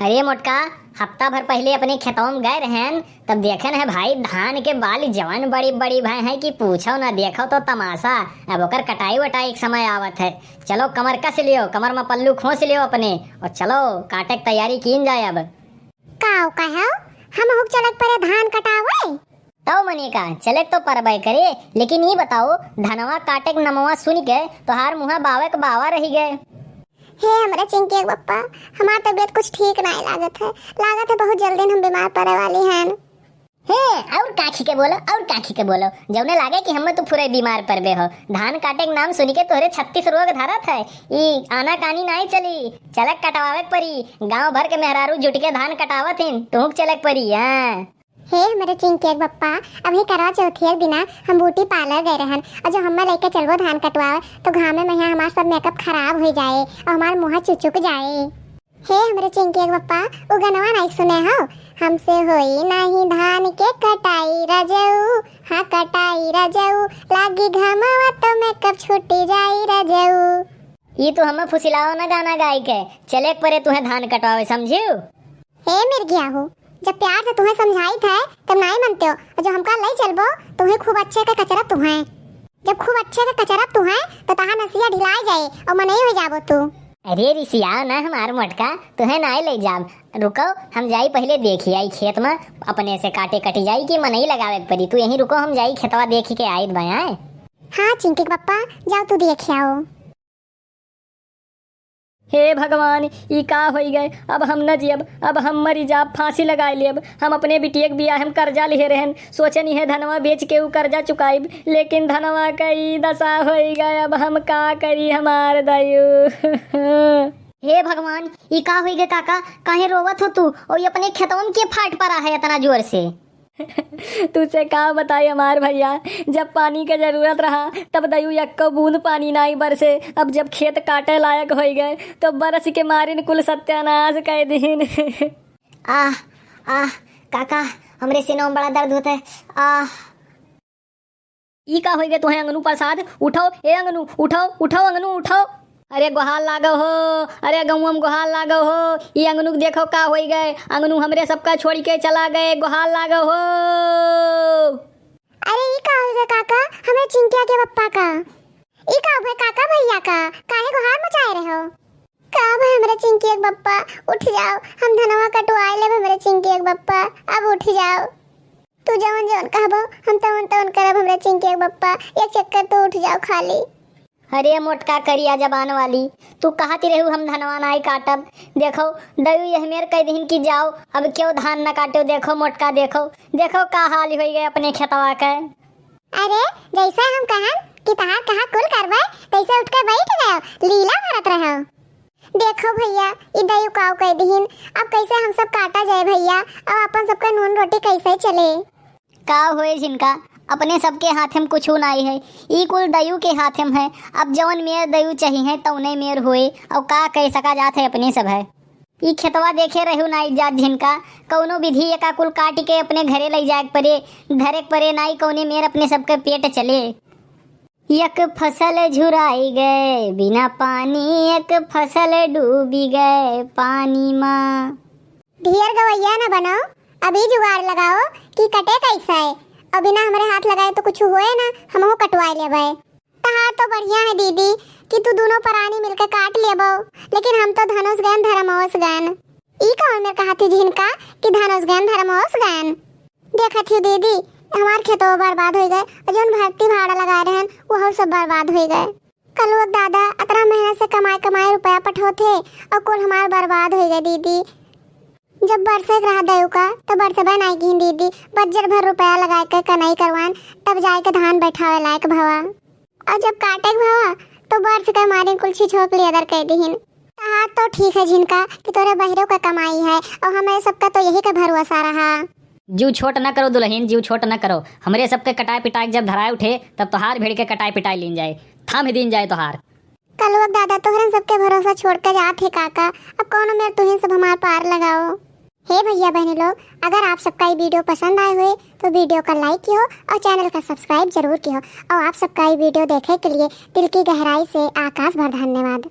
अरे मोटका, हफ्ता भर पहले अपने खेतों में गए रहन, तब देखन है भाई धान के बाल जवान बड़ी बड़ी भय है कि पूछो ना, देखो तो तमाशा। अब ओकर कटाई वटाई एक समय आवत है। चलो कमर कस लियो, कमर में पल्लू खोस लियो अपने, और चलो काटे की तैयारी कीन जाए। अब काऊ कहो हम हुक चलक पर धान कटावे तो मने का चले तो परबे करे, लेकिन ये बताओ धनवा काटे के नमवा सुन के तोहार मुँह बावे के बावा रही गए। हे हमारा चिंकी पप्पा, हमार तबीयत कुछ ठीक नहीं लागत है बहुत जल्दी हम बीमार पड़े वाली हैं। हे और काखी के बोलो, और काखी के बोलो, जौने लागे कि हम तो पूरे बीमार पड़बे हो। धान काटे के नाम सुन के तोहरे 36 रोग धरत है। ई आना कानी नहीं चली, चलक कटवावे परी। गांव भर के मेहरारू जुट के धान कटावत हिन, तुहक चलक परी। हां हे हमारे चिंकी पप्पा, अभी करवा चौथी एक दिना हम ब्यूटी पार्लर गए रहन, और जो हमें लेके चलबो धान कटवावे तो घामे में हमारा सब मेकअप खराब हो जाए और हमार मुंह चुचुक जाए। हे हमारे चिंकी पप्पा, वो गनवा नहीं सुने हो, हमसे होई नहीं धान के कटाई रजऊ, हाँ कटाई रजऊ, लागी घामवा तो मेकअप छूटी जाई रजऊ। ये तो हमें फुसिलाओ ना गाना गाय के, चले परे तुम्हें धान कटवावे, समझियो। हे मिर गया हो, जब प्यार से तुम्हें समझाई था तब नहीं मानते हो, और जो हमका ले चलबो तुम्हें खूब अच्छे का कचरा तुम्हें, जब खूब अच्छे का कचरा तुम्हें तो तहां नसिया ढिलाई जाए और मनई हो जाबो तू। अरे रिसिया ना हमार मोटका, तुम्हें नहीं ले जाब। रुको हम जाई पहले देखी आई खेत में, अपने से काटे कटी जाई कि मनई लगावे परी। तू यहीं रुको, हम जाई खेतवा देखी के आइत भयाए। हाँ चिंकी पप्पा, जाओ तू देख आओ। हे भगवान, ई का हो गए, अब हम न जियब, अब हम मरी जाब, फांसी लगाए लेब। हम अपने बिटिया के बियाह हम कर्जा लिए रहन, सोचनी है धनवा बेच के ऊ कर्जा चुकाइब, लेकिन धनवा का ई दशा हो गए। अब हम का करी हमार दयु। हे भगवान, ई का हो गए काका, काहे रोवत हो तू, और ये अपने खेतवा में के फाट पड़ा है इतना जोर से। तुझसे का बताई हमार भैया, जब पानी के जरूरत रहा तब दयु एक बूंद पानी नहीं बरसे। अब जब खेत काटे लायक हो गए तो बरस के मारिन कुल सत्यानाश कर दीन। आह आह काका, हमरे सीनों में बड़ा दर्द होता है। आह ई का हो गए तुम्हें अंगनू प्रसाद, उठाओ ए अंगनू, उठाओ उठाओ अंगनू उठाओ। अरे गुहाल लागो हो, अरे गौवा में गुहाल लागो हो, ये अंगनू देखो का हो गए, अंगनू हमरे सबका छोड़ के चला गए, गुहाल लागो हो। अरे ई का हो गए काका, हमें चिंकिया के पप्पा का ई का हो गए काका भैया का, काहे गुहार मचाए रहे हो? का भाई हमारे चिंकी के पप्पा उठ जाओ, हम धनवा कटवाए ले हमारे चिंकी के पप्पा, अब उठ जाओ। तू जवन जवन कहबो हम तवन तवन करब हमारे चिंकी के पप्पा, एक चक्कर तो उठ जाओ खाली। अरे मोटका करिया जबान वाली, तू कहती रहू हम धनवा नहीं काटब। देखो दयु यह मेर कह दीन कि जाओ, अब क्यों धान न काटो। देखो मोटका, देखो देखो का हाल हो गए अपने खेतवा के। अरे जैसा हम कहन कि तहार कहा कुल करबे, तैसे उठ के बैठ गए, लीला भरत रहो। देखो भैया, ई दयु काव कह दीन, अब कैसे हम सब काटा जाए भैया, अब अपन सबका नून रोटी कैसे चले। का होए जिनका अपने सबके हाथ में कुछ नहीं है, ई कुल दयु के हाथ में है। अब जवन मेर दयु चाहिए तौने मेर होए, और का कह सका जात है अपने सब है। ई खेतवा देखे रहू नहीं जात जिनका, कौनो विधि एका कुल काट के अपने घरे ले जाए परे, धरे परे नहीं कौने मेर अपने सबके पेट चले। एक फसल झुराई गए बिना पानी, एक फसल डूबी गए पानी माँ। ढेर गवैया न बनो, अभी जुगाड़ लगाओ कि कटे कैसा है, और बिना हमारे हाथ लगाए तो कुछ हुए ना, हमहू कटवाए लेबे। तहार तो बढ़िया है दीदी कि तू दोनों परानी मिलकर काट लेबो, लेकिन हम तो धनुष गन धर्मोस गन। ई कौन में कहती जिनका कि धनुष गन धर्मोस गन। देखत ही दीदी हमार खेतों बर्बाद हो गए, और जोन भर्ती भाड़ा लगा रहन वो सब बर्बाद हो गए। कल वो दादा इतना मेहनत से कमाए रुपया पठोथे, और कुल हमार बर्बाद हो गए दीदी। जब बरसे रहा दयु का तो बरसबा नहीं गिन दीदी, बज्जर भर रुपया लगा के कनाई करवान, तब जाए के धान बैठावे लायक भवा, और जब काटे भवा तो बरस के मारे कुलछी छोक ले अदर कह दीन। हाँ तो ठीक है जिनका कि तोरे बहिरों का कमाई है, और हमें सबका तो यही का भरोसा रहा। जीव छोट न करो दुल्हन, जीव छोट न करो। हमरे सबके कटाई पिटाई जब धराए उठे तब तोहार भेड़ के कटाई पिटाई लीन जाए, थाम दिन जाए तोहार। कल वो दादा तोहरन सबके भरोसा छोड़ कर जात है काका, अब कौन मेरे तुहिन सब हमार पार लगाओ। हे भैया बहनी लोग, अगर आप सबका ये वीडियो पसंद आए हुए तो वीडियो का लाइक किया और चैनल का सब्सक्राइब जरूर किया, और आप सबका ये वीडियो देखने के लिए दिल की गहराई से आकाश भर धन्यवाद।